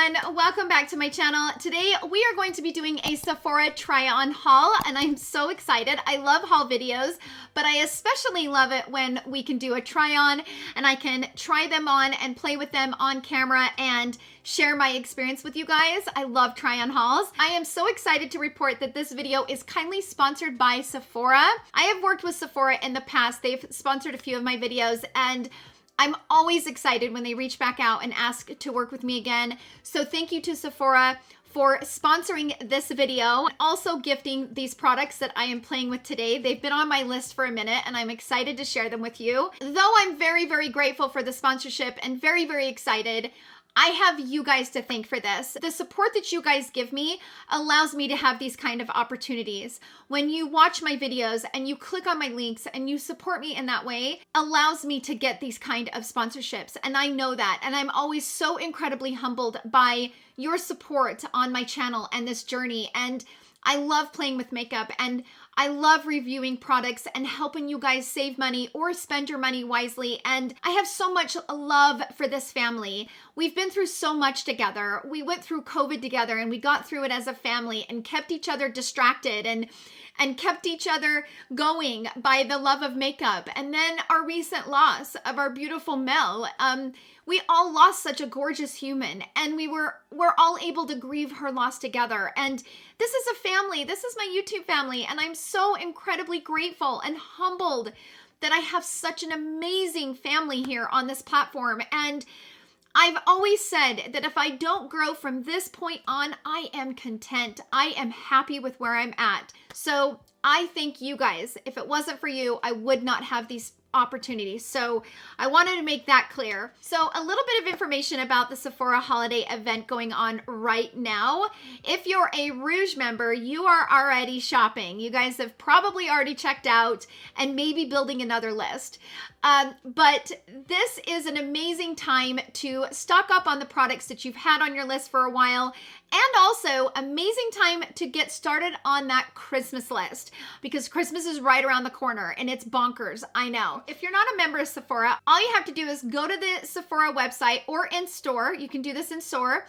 everyone, welcome back to my channel. Today we are going to be doing a Sephora try-on haul and I'm so excited. I love haul videos, but I especially love it when we can do a try-on and I can try them on and play with them on camera and share my experience with you guys. I love try-on hauls. I am so excited to report that this video is kindly sponsored by Sephora. I have worked with Sephora in the past. They've sponsored a few of my videos and I'm always excited when they reach back out and ask to work with me again. So thank you to Sephora for sponsoring this video, also gifting these products that I am playing with today. They've been on my list for a minute and I'm excited to share them with you. Though I'm very, very grateful for the sponsorship and very, very excited, I have you guys to thank for this. The support that you guys give me allows me to have these kind of opportunities. When you watch my videos and you click on my links and you support me in that way, allows me to get these kind of sponsorships. And I know that. And I'm always so incredibly humbled by your support on my channel and this journey. And I love playing with makeup and I love reviewing products and helping you guys save money or spend your money wisely. And I have so much love for this family. We've been through so much together. We went through COVID together and we got through it as a family and kept each other distracted and kept each other going by the love of makeup. And then our recent loss of our beautiful Mel. We all lost such a gorgeous human and we're all able to grieve her loss together. And this is a family. This is my YouTube family. And I'm so incredibly grateful and humbled that I have such an amazing family here on this platform. And I've always said that if I don't grow from this point on, I am content. I am happy with where I'm at. So I thank you guys. If it wasn't for you, I would not have these opportunities. So I wanted to make that clear. So a little bit of information about the Sephora holiday event going on right now. If you're a Rouge member, you are already shopping. You guys have probably already checked out and maybe building another list. But this is an amazing time to stock up on the products that you've had on your list for a while. And also amazing time to get started on that Christmas list because Christmas is right around the corner and it's bonkers, I know. If you're not a member of Sephora, all you have to do is go to the Sephora website or in store. You can do this in store.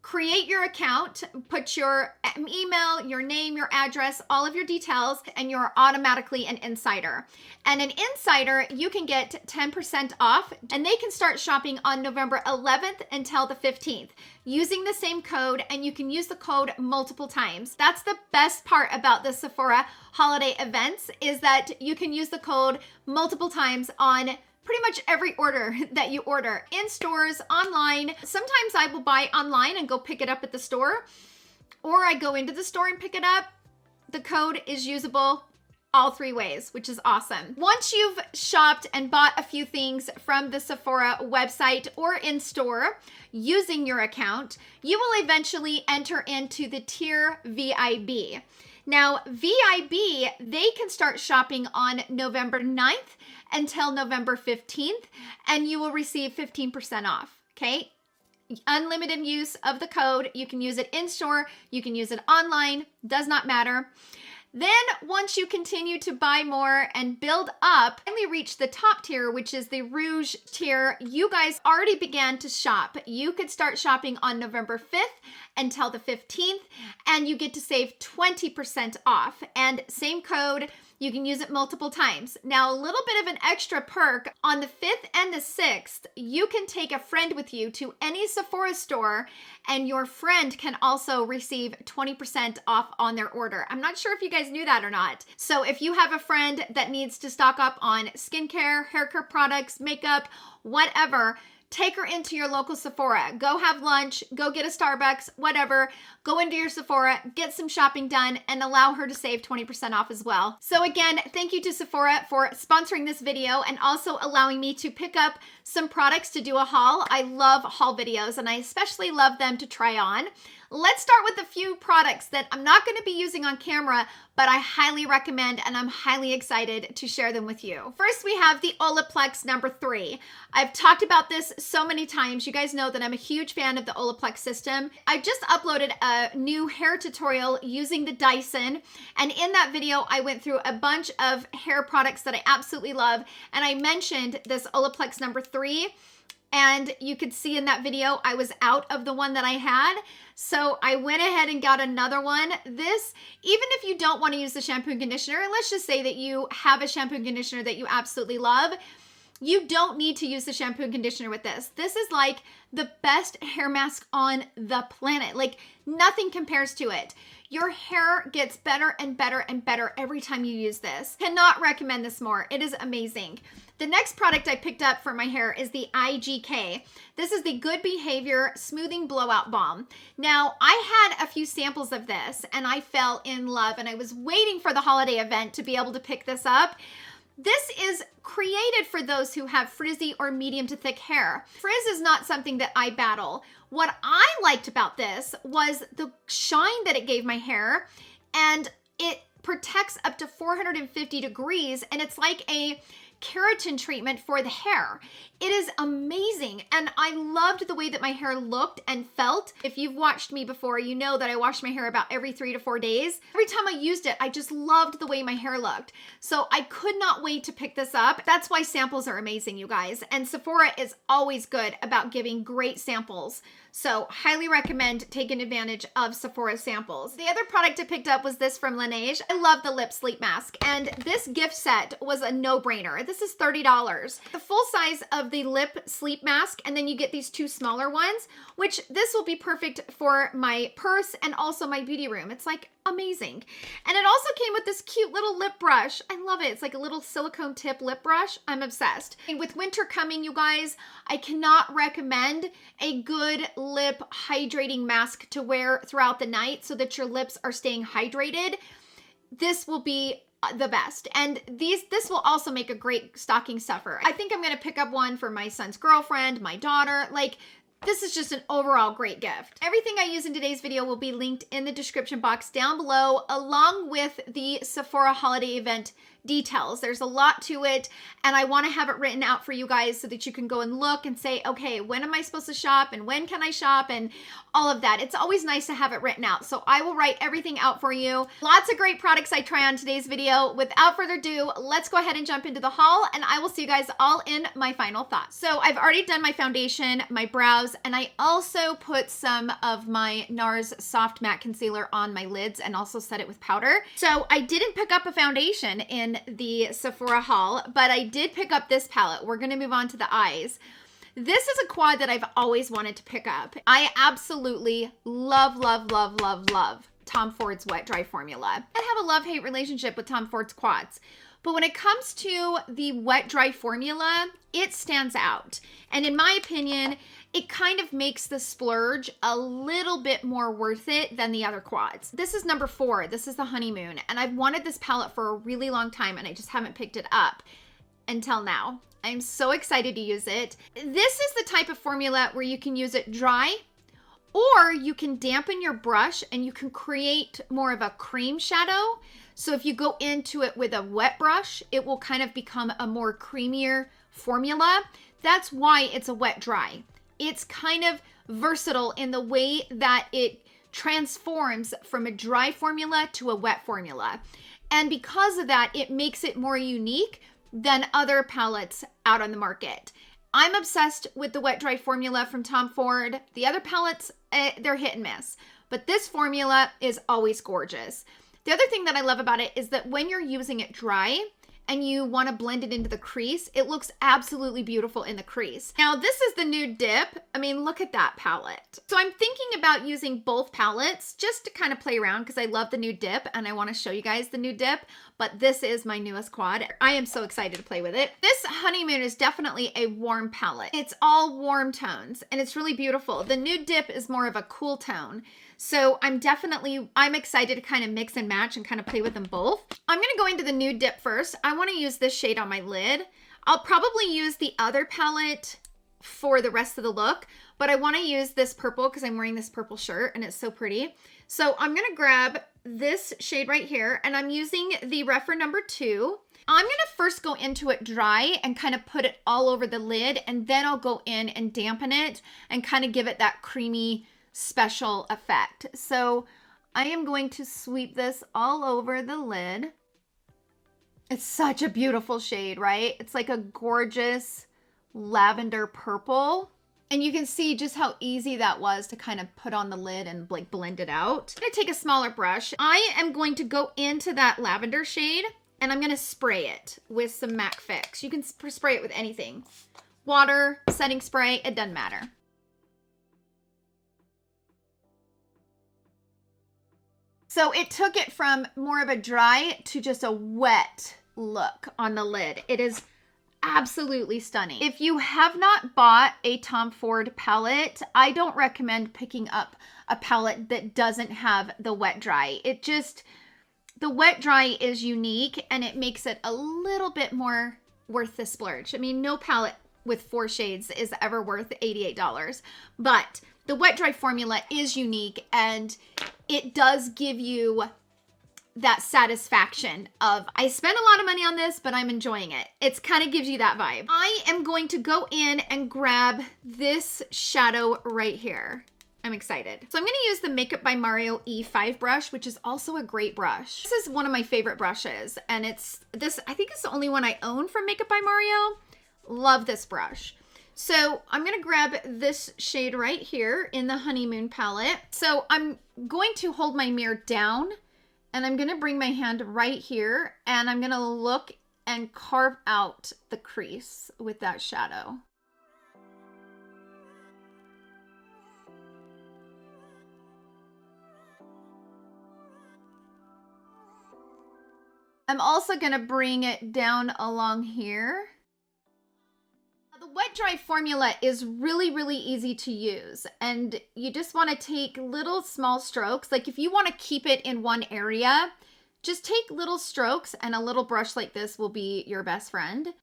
Create your account, put your email, your name, your address, all of your details, and you're automatically an insider. And an insider, you can get 10% off, and they can start shopping on November 11th until the 15th using the same code, and you can use the code multiple times. That's the best part about the Sephora holiday events is that you can use the code multiple times on pretty much every order that you order in stores, online. Sometimes I will buy online and go pick it up at the store, or I go into the store and pick it up. The code is usable all three ways, which is awesome. Once you've shopped and bought a few things from the Sephora website or in store using your account, you will eventually enter into the tier VIB. Now, VIB, they can start shopping on November 9th until November 15th, and you will receive 15% off, okay? Unlimited use of the code. You can use it in store, you can use it online, does not matter. Then once you continue to buy more and build up, finally reach the top tier, which is the Rouge tier, you guys already began to shop. You could start shopping on November 5th until the 15th, and you get to save 20% off. And same code, you can use it multiple times. Now, a little bit of an extra perk, on the 5th and the 6th, you can take a friend with you to any Sephora store and your friend can also receive 20% off on their order. I'm not sure if you guys knew that or not. So if you have a friend that needs to stock up on skincare, hair care products, makeup, whatever, take her into your local Sephora. Go have lunch, go get a Starbucks, whatever. Go into your Sephora, get some shopping done, and allow her to save 20% off as well. So again, thank you to Sephora for sponsoring this video and also allowing me to pick up some products to do a haul. I love haul videos and I especially love them to try on. Let's start with a few products that I'm not going to be using on camera, but I highly recommend and I'm highly excited to share them with you. First, we have the Olaplex number 3. I've talked about this so many times. You guys know that I'm a huge fan of the Olaplex system. I just uploaded a new hair tutorial using the Dyson, and in that video, I went through a bunch of hair products that I absolutely love, and I mentioned this Olaplex number 3. And you could see in that video, I was out of the one that I had. So I went ahead and got another one. This, even if you don't want to use the shampoo and conditioner, and let's just say that you have a shampoo and conditioner that you absolutely love, you don't need to use the shampoo and conditioner with this. This is like the best hair mask on the planet. Like nothing compares to it. Your hair gets better and better and better every time you use this. Cannot recommend this more. It is amazing. The next product I picked up for my hair is the IGK. This is the Good Behavior Smoothing Blowout Balm. Now, I had a few samples of this and I fell in love, and I was waiting for the holiday event to be able to pick this up. This is created for those who have frizzy or medium to thick hair. Frizz is not something that I battle. What I liked about this was the shine that it gave my hair, and it protects up to 450 degrees, and it's like a keratin treatment for the hair. It is amazing, and I loved the way that my hair looked and felt. If you've watched me before, you know that I wash my hair about every 3 to 4 days. Every time I used it, I just loved the way my hair looked. So I could not wait to pick this up. That's why samples are amazing, you guys. And Sephora is always good about giving great samples. So highly recommend taking advantage of Sephora samples. The other product I picked up was this from Laneige. I love the lip sleep mask, and this gift set was a no-brainer. This is $30. The full size of the lip sleep mask, and then you get these 2 smaller ones, which this will be perfect for my purse and also my beauty room. It's like amazing. And it also came with this cute little lip brush. I love it. It's like a little silicone tip lip brush. I'm obsessed. And with winter coming, you guys, I cannot recommend a good lip hydrating mask to wear throughout the night so that your lips are staying hydrated. This will be the best. And this will also make a great stocking stuffer. I think I'm going to pick up one for my son's girlfriend, my daughter. Like, this is just an overall great gift. Everything I use in today's video will be linked in the description box down below, along with the Sephora holiday event details. There's a lot to it, and I want to have it written out for you guys so that you can go and look and say, okay, when am I supposed to shop and when can I shop and all of that. It's always nice to have it written out. So I will write everything out for you. Lots of great products I try on today's video. Without further ado, let's go ahead and jump into the haul, and I will see you guys all in my final thoughts. So I've already done my foundation, my brows, and I also put some of my NARS Soft Matte Concealer on my lids and also set it with powder. So I didn't pick up a foundation in the Sephora haul, but I did pick up this palette. We're going to move on to the eyes. This is a quad that I've always wanted to pick up. I absolutely love, love, love, love, love Tom Ford's Wet Dry formula. I have a love-hate relationship with Tom Ford's quads. But when it comes to the wet dry formula, it stands out. And in my opinion, it kind of makes the splurge a little bit more worth it than the other quads. This is number 4. This is the Honeymoon. And I've wanted this palette for a really long time, and I just haven't picked it up until now. I'm so excited to use it. This is the type of formula where you can use it dry, or you can dampen your brush and you can create more of a cream shadow. So if you go into it with a wet brush, it will kind of become a more creamier formula. That's why it's a wet dry. It's kind of versatile in the way that it transforms from a dry formula to a wet formula. And because of that, it makes it more unique than other palettes out on the market. I'm obsessed with the wet dry formula from Tom Ford. The other palettes, they're hit and miss, but this formula is always gorgeous. The other thing that I love about it is that when you're using it dry and you want to blend it into the crease, it looks absolutely beautiful in the crease. Now, this is the Nude Dip. I mean, look at that palette. So I'm thinking about using both palettes just to kind of play around because I love the Nude Dip and I want to show you guys the Nude Dip, but this is my newest quad. I am so excited to play with it. This Honeymoon is definitely a warm palette. It's all warm tones and it's really beautiful. The Nude Dip is more of a cool tone. So I'm excited to kind of mix and match and kind of play with them both. I'm going to go into the Nude Dip first. I want to use this shade on my lid. I'll probably use the other palette for the rest of the look, but I want to use this purple because I'm wearing this purple shirt and it's so pretty. So I'm going to grab this shade right here and I'm using the Refer number 2. I'm going to first go into it dry and kind of put it all over the lid, and then I'll go in and dampen it and kind of give it that creamy special effect. So I am going to sweep this all over the lid. It's such a beautiful shade, right? It's like a gorgeous lavender purple. And you can see just how easy that was to kind of put on the lid and like blend it out. I'm gonna take a smaller brush. I am going to go into that lavender shade and I'm gonna spray it with some MAC Fix. You can spray it with anything. Water, setting spray, it doesn't matter. So it took it from more of a dry to just a wet look on the lid. It is absolutely stunning. If you have not bought a Tom Ford palette, I don't recommend picking up a palette that doesn't have the wet dry. The wet dry is unique and it makes it a little bit more worth the splurge. I mean, no palette with 4 shades is ever worth $88, but the wet dry formula is unique and it does give you that satisfaction of, I spent a lot of money on this, but I'm enjoying it. It kind of gives you that vibe. I am going to go in and grab this shadow right here. I'm excited. So I'm going to use the Makeup by Mario E5 brush, which is also a great brush. This is one of my favorite brushes, and I think it's the only one I own from Makeup by Mario. Love this brush. So I'm going to grab this shade right here in the Honeymoon palette. So I'm going to hold my mirror down and I'm going to bring my hand right here and I'm going to look and carve out the crease with that shadow. I'm also going to bring it down along here. The wet dry formula is really, really easy to use, and you just want to take little small strokes. Like if you want to keep it in one area, just take little strokes and a little brush like this will be your best friend.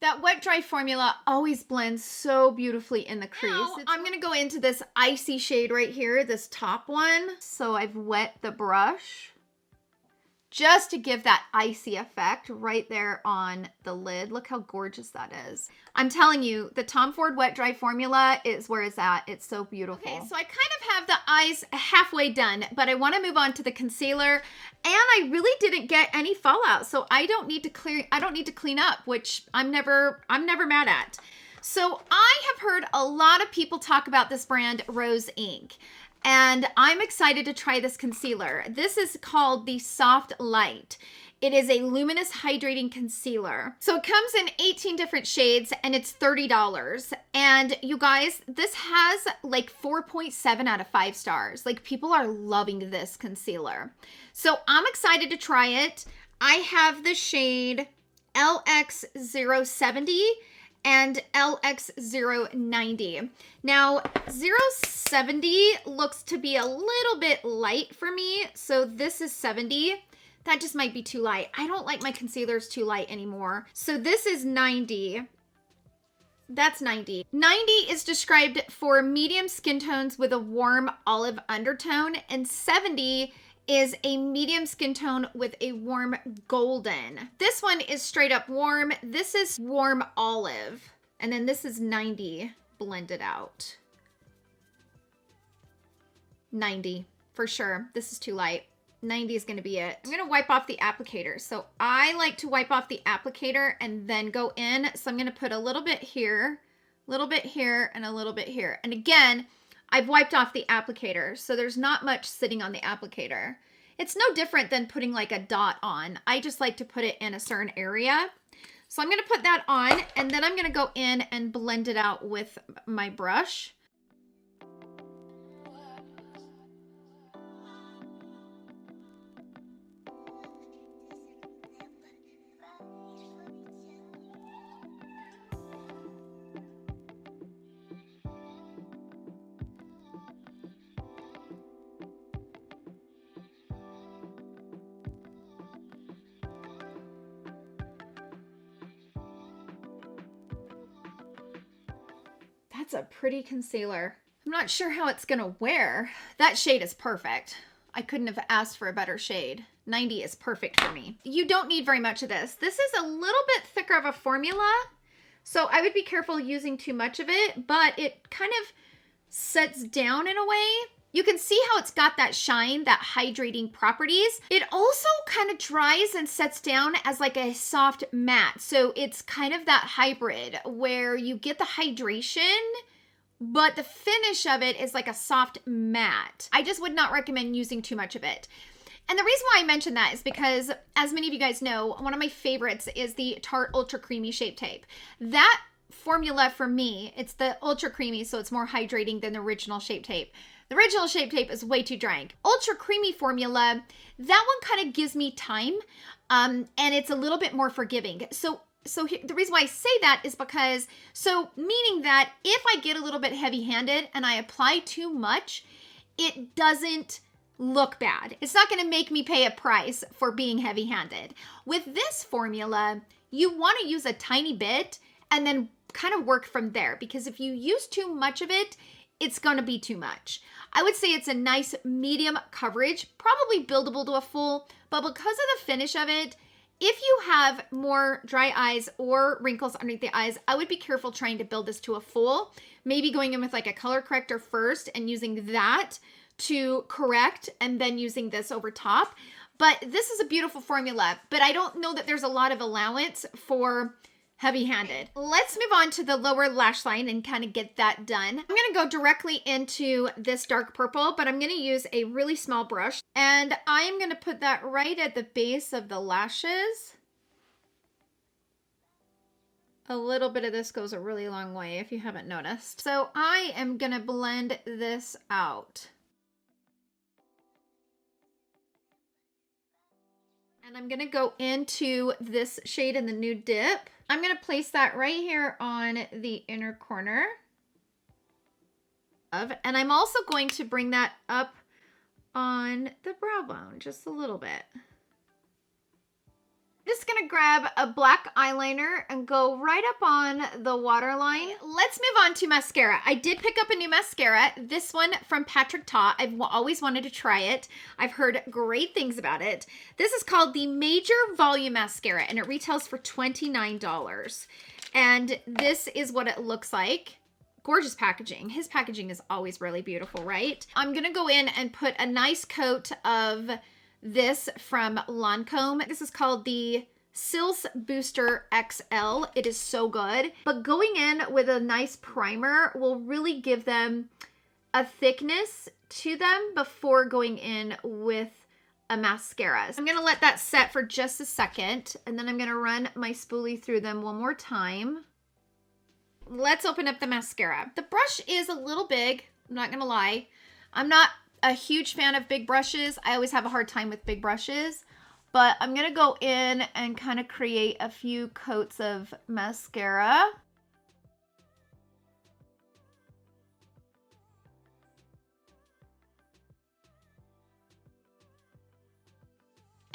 That wet dry formula always blends so beautifully in the crease. Now, I'm going to go into this icy shade right here, this top one. So I've wet the brush just to give that icy effect right there on the lid. Look how gorgeous that is. I'm telling you, the Tom Ford wet dry formula is where it's at. It's so beautiful. Okay, so I kind of have the eyes halfway done, but I want to move on to the concealer, and I really didn't get any fallout, so I don't need to clean up, which I'm never mad at. So I have heard a lot of people talk about this brand Rose Inc. And I'm excited to try this concealer. This is called the Soft Light. It is a luminous hydrating concealer. So it comes in 18 different shades and it's $30. And you guys, this has like 4.7 out of 5 stars. Like people are loving this concealer. So I'm excited to try it. I have the shade LX070 and LX090. Now, 070 looks to be a little bit light for me, so this is 70. That just might be too light. I don't like my concealers too light anymore. So this is 90. That's 90. 90 is described for medium skin tones with a warm olive undertone, and 70 is a medium skin tone with a warm golden. This one is straight up warm. This is warm olive. And then this is 90 blended out. 90 for sure. This is too light. 90 is going to be it. I'm going to wipe off the applicator. So I like to wipe off the applicator and then go in. So I'm going to put a little bit here, a little bit here, and a little bit here. And again, I've wiped off the applicator, so there's not much sitting on the applicator. It's no different than putting like a dot on. I just like to put it in a certain area. So I'm going to put that on, and then I'm going to go in and blend it out with my brush. That's a pretty concealer. I'm not sure how it's gonna wear. That shade is perfect. I couldn't have asked for a better shade. 90 is perfect for me. You don't need very much of this. This is a little bit thicker of a formula, so I would be careful using too much of it, but it kind of sets down in a way. You can see how it's got that shine, that hydrating properties. It also kind of dries and sets down as like a soft matte. So it's kind of that hybrid where you get the hydration, but the finish of it is like a soft matte. I just would not recommend using too much of it. And the reason why I mention that is because, as many of you guys know, one of my favorites is the Tarte Ultra Creamy Shape Tape. That formula for me, it's the Ultra Creamy, so it's more hydrating than the original Shape Tape. The original Shape Tape is way too drying. Ultra Creamy formula, that one kind of gives me time, and it's a little bit more forgiving. So the reason why I say that is because, meaning that if I get a little bit heavy-handed and I apply too much, it doesn't look bad. It's not going to make me pay a price for being heavy-handed. With this formula, you want to use a tiny bit and then kind of work from there, because if you use too much of it, it's going to be too much. I would say it's a nice medium coverage, probably buildable to a full, but because of the finish of it, if you have more dry eyes or wrinkles underneath the eyes, I would be careful trying to build this to a full, maybe going in with like a color corrector first and using that to correct and then using this over top. But this is a beautiful formula, but I don't know that there's a lot of allowance for heavy-handed. Let's move on to the lower lash line and kind of get that done. I'm going to go directly into this dark purple, but I'm going to use a really small brush, and I'm going to put that right at the base of the lashes. A little bit of this goes a really long way if you haven't noticed. So I am going to blend this out. And I'm going to go into this shade in the Nude Dip. I'm going to place that right here on the inner corner and I'm also going to bring that up on the brow bone just a little bit. Just gonna grab a black eyeliner and go right up on the waterline. Let's move on to mascara. I did pick up a new mascara, this one from Patrick Ta. I've always wanted to try it. I've heard great things about it. This is called the Major Volume Mascara, and it retails for $29. And this is what it looks like. Gorgeous packaging. His packaging is always really beautiful, right? I'm gonna go in and put a nice coat of this from Lancome. This is called the Sils Booster XL. It is so good. But going in with a nice primer will really give them a thickness to them before going in with a mascara. So I'm going to let that set for just a second, and then I'm going to run my spoolie through them one more time. Let's open up the mascara. The brush is a little big, I'm not going to lie. I'm not a huge fan of big brushes. I always have a hard time with big brushes, but I'm gonna go in and kind of create a few coats of mascara.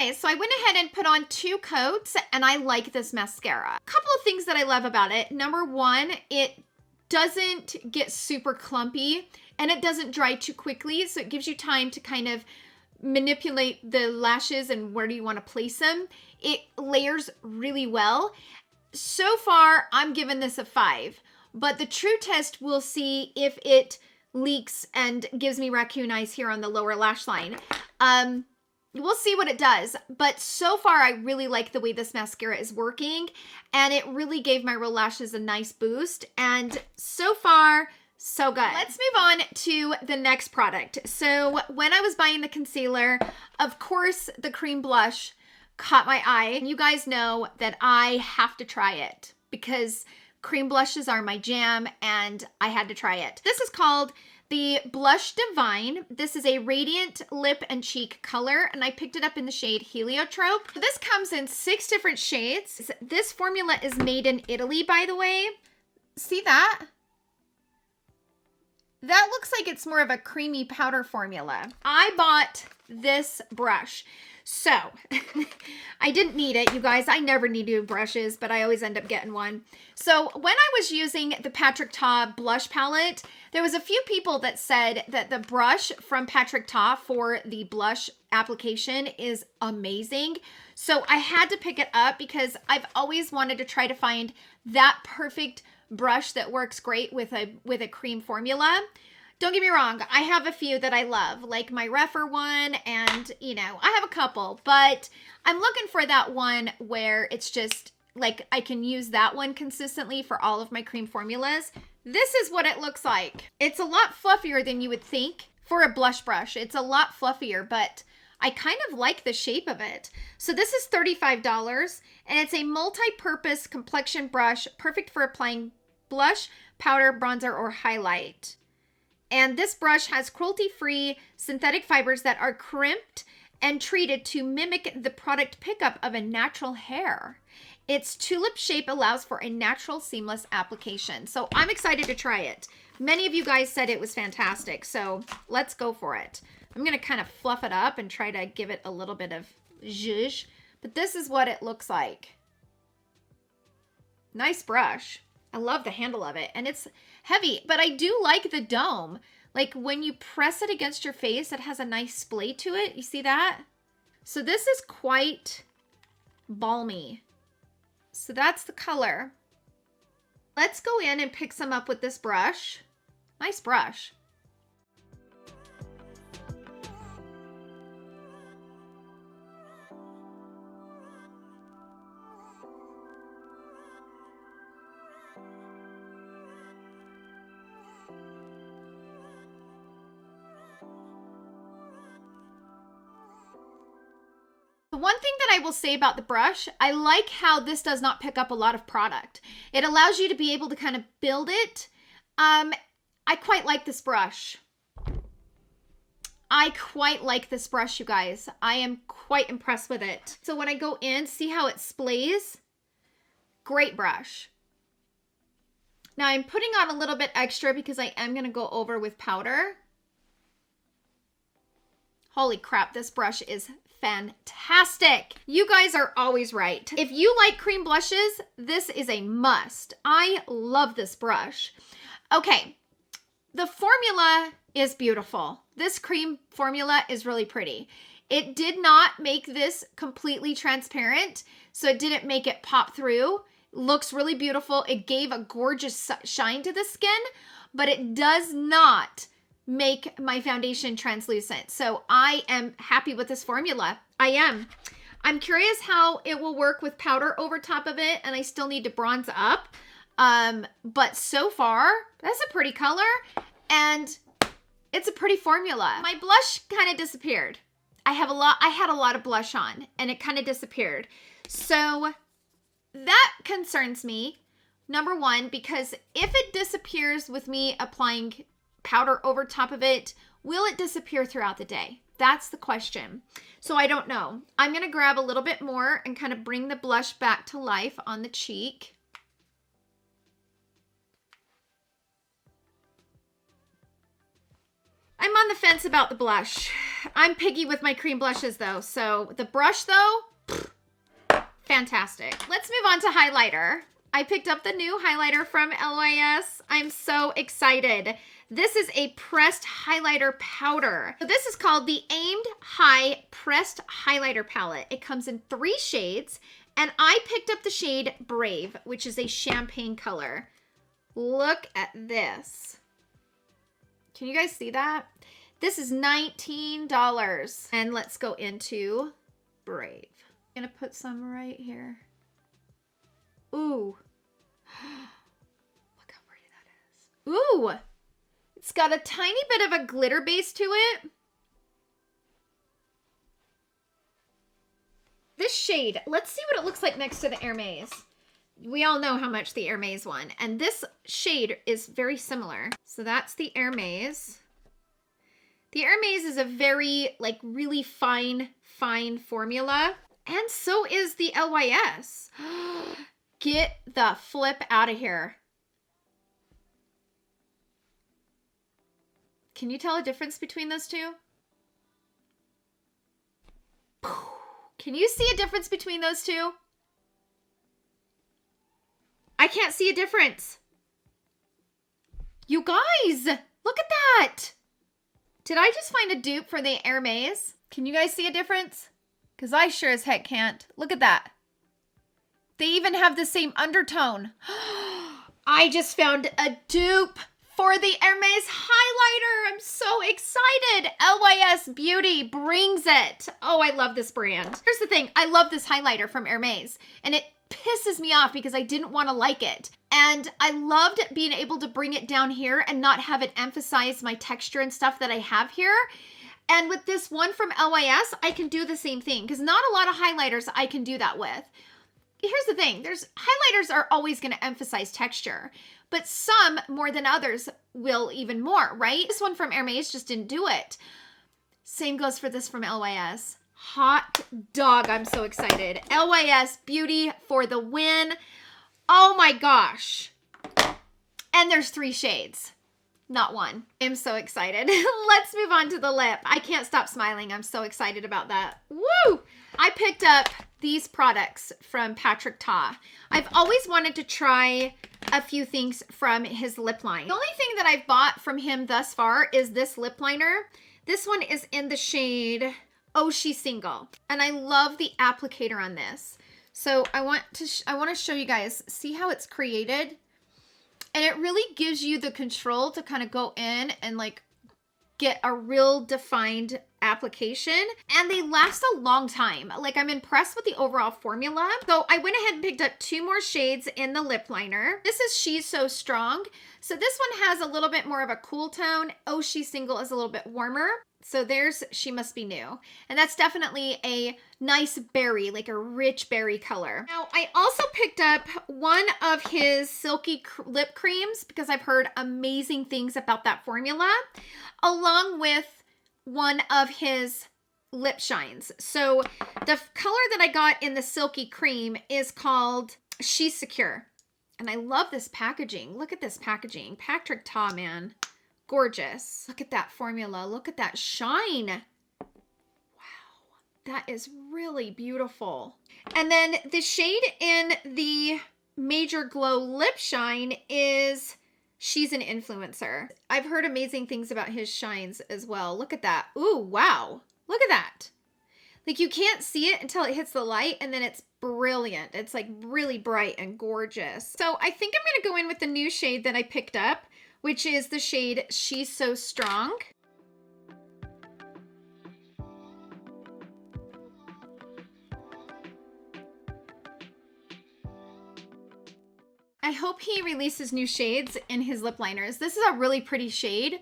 Okay, so I went ahead and put on 2 coats, and I like this mascara. A couple of things that I love about it. Number one, it doesn't get super clumpy, and it doesn't dry too quickly, so it gives you time to kind of manipulate the lashes and where do you want to place them. It layers really well. So far, I'm giving this a 5, but the true test will see if it leaks and gives me raccoon eyes here on the lower lash line. We'll see what it does, but so far I really like the way this mascara is working, and it really gave my real lashes a nice boost, and so far, so good. Let's move on to the next product. So when I was buying the concealer, of course, the cream blush caught my eye, and you guys know that I have to try it because cream blushes are my jam, and I had to try it. This is called the Blush Divine. This is a radiant lip and cheek color, and I picked it up in the shade Heliotrope. This comes in 6 different shades. This formula is made in Italy, by the way. See that? That looks like it's more of a creamy powder formula. I bought this brush. So, I didn't need it, you guys. I never need new brushes, but I always end up getting one. So, when I was using the Patrick Ta blush palette, there was a few people that said that the brush from Patrick Ta for the blush application is amazing. So, I had to pick it up because I've always wanted to try to find that perfect brush that works great with a cream formula. Don't get me wrong, I have a few that I love, like my Refer one, and, you know, I have a couple, but I'm looking for that one where it's just, like, I can use that one consistently for all of my cream formulas. This is what it looks like. It's a lot fluffier than you would think for a blush brush. It's a lot fluffier, but I kind of like the shape of it. So this is $35, and it's a multi-purpose complexion brush, perfect for applying blush, powder, bronzer, or highlight. And this brush has cruelty-free synthetic fibers that are crimped and treated to mimic the product pickup of a natural hair. Its tulip shape allows for a natural, seamless application. So I'm excited to try it. Many of you guys said it was fantastic, so let's go for it. I'm going to kind of fluff it up and try to give it a little bit of zhuzh, but this is what it looks like. Nice brush. I love the handle of it, and it's heavy, but I do like the dome. Like when you press it against your face, it has a nice splay to it. You see that? So this is quite balmy. So that's the color. Let's go in and pick some up with this brush. Nice brush. The one thing that I will say about the brush, I like how this does not pick up a lot of product. It allows you to be able to kind of build it. I quite like this brush. I quite like this brush, you guys. I am quite impressed with it. So when I go in, see how it splays? Great brush. Now I'm putting on a little bit extra because I am going to go over with powder. Holy crap, this brush is fantastic. You guys are always right. If you like cream blushes, this is a must. I love this brush. Okay, the formula is beautiful. This cream formula is really pretty. It did not make this completely transparent, so it didn't make it pop through. Looks really beautiful. It gave a gorgeous shine to the skin, but it does not make my foundation translucent. So I am happy with this formula. I am. I'm curious how it will work with powder over top of it, and I still need to bronze up. But so far, that's a pretty color, and it's a pretty formula. My blush kind of disappeared. I had a lot of blush on, and it kind of disappeared. So that concerns me, number one, because if it disappears with me applying powder over top of it, will it disappear throughout the day? That's the question. So I don't know. I'm going to grab a little bit more and kind of bring the blush back to life on the cheek. I'm on the fence about the blush. I'm piggy with my cream blushes though. So the brush though, fantastic. Let's move on to highlighter. I picked up the new highlighter from LYS. I'm so excited. This is a pressed highlighter powder. So this is called the Aimed High Pressed Highlighter Palette. It comes in 3 shades, and I picked up the shade Brave, which is a champagne color. Look at this. Can you guys see that? This is $19. And let's go into Brave. I'm gonna put some right here. Ooh. Look how pretty that is. Ooh. It's got a tiny bit of a glitter base to it. This shade, let's see what it looks like next to the Hermes. We all know how much the Hermes one. And this shade is very similar. So that's the Hermes. The Hermes is a very, like, really fine formula. And so is the LYS. Get the flip out of here. Can you tell a difference between those two? Can you see a difference between those two? I can't see a difference. You guys, look at that. Did I just find a dupe for the Hermes? Can you guys see a difference? Because I sure as heck can't. Look at that. They even have the same undertone. I just found a dupe for the Hermes excited. LYS Beauty brings it. Oh, I love this brand. Here's the thing. I love this highlighter from Hermes, and it pisses me off because I didn't want to like it. And I loved being able to bring it down here and not have it emphasize my texture and stuff that I have here. And with this one from LYS, I can do the same thing because not a lot of highlighters I can do that with. Here's the thing. Highlighters are always going to emphasize texture, but some more than others will even more, right? This one from Hermes just didn't do it. Same goes for this from LYS. Hot dog. I'm so excited. LYS Beauty for the win. Oh my gosh. And there's 3 shades. Not one. I'm so excited. Let's move on to the lip. I can't stop smiling. I'm so excited about that. Woo! I picked up these products from Patrick Ta. I've always wanted to try a few things from his lip line. The only thing that I've bought from him thus far is this lip liner. This one is in the shade Oh She Single. And I love the applicator on this. So I want to show you guys, see how it's created? And it really gives you the control to kind of go in and like get a real defined application. And they last a long time. Like, I'm impressed with the overall formula. So I went ahead and picked up 2 more shades in the lip liner. This is She's So Strong. So this one has a little bit more of a cool tone. Oh She Single is a little bit warmer. So there's She Must Be New. And that's definitely a nice berry, like a rich berry color. Now, I also picked up one of his Silky lip creams because I've heard amazing things about that formula, along with one of his lip shines. So the color that I got in the Silky cream is called She's Secure. And I love this packaging. Look at this packaging. Patrick Ta, man. Gorgeous. Look at that formula. Look at that shine. Wow. That is really beautiful. And then the shade in the Major Glow Lip Shine is She's an Influencer. I've heard amazing things about his shines as well. Look at that. Ooh, wow. Look at that. Like, you can't see it until it hits the light, and then it's brilliant. It's like really bright and gorgeous. So I think I'm going to go in with the new shade that I picked up, which is the shade She's So Strong. I hope he releases new shades in his lip liners. This is a really pretty shade,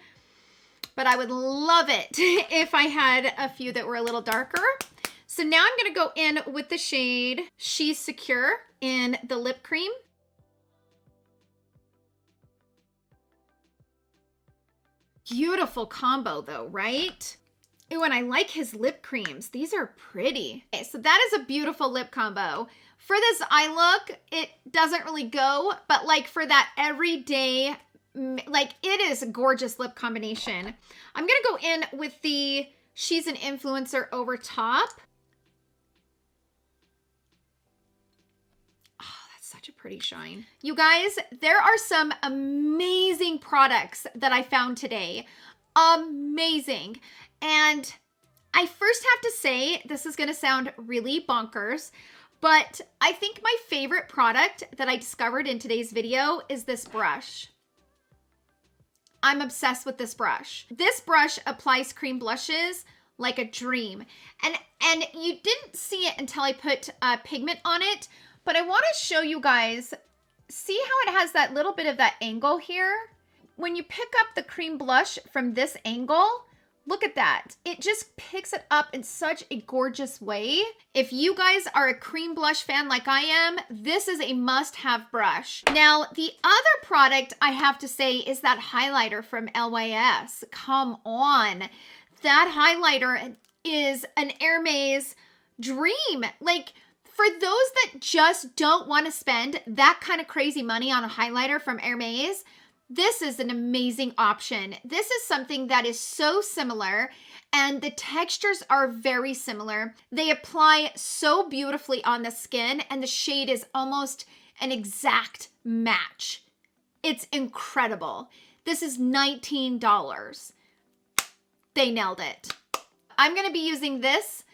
but I would love it if I had a few that were a little darker. So now I'm going to go in with the shade She's Secure in the lip cream. Beautiful combo though, right? Ooh, and I like his lip creams. These are pretty. Okay, so that is a beautiful lip combo. For this eye look, it doesn't really go, but like for that everyday, like it is a gorgeous lip combination. I'm gonna go in with the She's an Influencer over top. Such a pretty shine. You guys, there are some amazing products that I found today. Amazing. And I first have to say, this is going to sound really bonkers, but I think my favorite product that I discovered in today's video is this brush. I'm obsessed with this brush. This brush applies cream blushes like a dream. And you didn't see it until I put pigment on it, but I want to show you guys, see how it has that little bit of that angle here? When you pick up the cream blush from this angle, look at that. It just picks it up in such a gorgeous way. If you guys are a cream blush fan like I am, this is a must-have brush. Now, the other product I have to say is that highlighter from LYS. Come on. That highlighter is an Hermes dream. Like, for those that just don't want to spend that kind of crazy money on a highlighter from Hermes, this is an amazing option. This is something that is so similar and the textures are very similar. They apply so beautifully on the skin and the shade is almost an exact match. It's incredible. This is $19. They nailed it. I'm going to be using this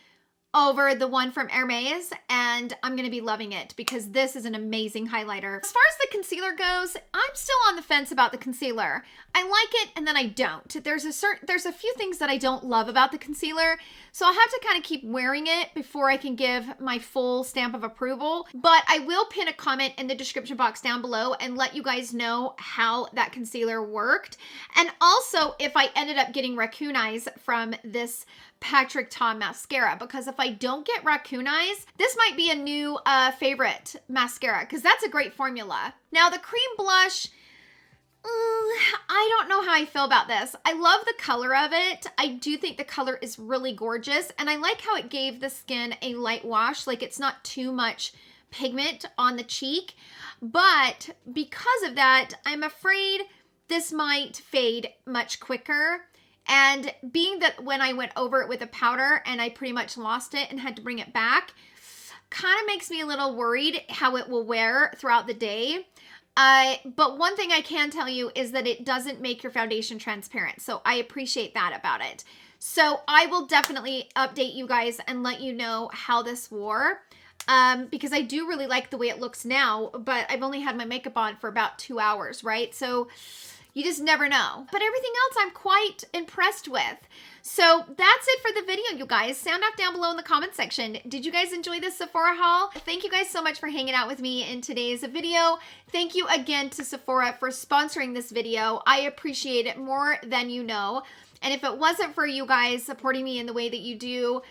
over the one from Hermes, and I'm going to be loving it because this is an amazing highlighter. As far as the concealer goes, I'm still on the fence about the concealer. I like it and then I don't. There's a few things that I don't love about the concealer, so I'll have to kind of keep wearing it before I can give my full stamp of approval. But I will pin a comment in the description box down below and let you guys know how that concealer worked. And also if I ended up getting raccoon eyes from this Ta Mascara, because if I don't get raccoon eyes, this might be a new favorite mascara because that's a great formula. Now the cream blush, I don't know how I feel about this. I love the color of it. I do think the color is really gorgeous, and I like how it gave the skin a light wash. Like, it's not too much pigment on the cheek, but because of that, I'm afraid this might fade much quicker. And being that when I went over it with a powder and I pretty much lost it and had to bring it back, kind of makes me a little worried how it will wear throughout the day. But one thing I can tell you is that it doesn't make your foundation transparent. So I appreciate that about it. So I will definitely update you guys and let you know how this wore. Because I do really like the way it looks now, but I've only had my makeup on for about 2 hours, right? So you just never know. But everything else I'm quite impressed with. So that's it for the video, you guys. Sound off down below in the comment section. Did you guys enjoy this Sephora haul? Thank you guys so much for hanging out with me in today's video. Thank you again to Sephora for sponsoring this video. I appreciate it more than you know. And if it wasn't for you guys supporting me in the way that you do,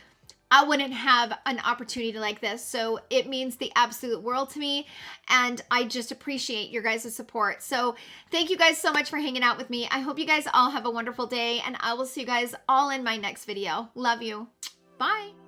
I wouldn't have an opportunity like this. So it means the absolute world to me, and I just appreciate your guys' support. So thank you guys so much for hanging out with me. I hope you guys all have a wonderful day, and I will see you guys all in my next video. Love you. Bye.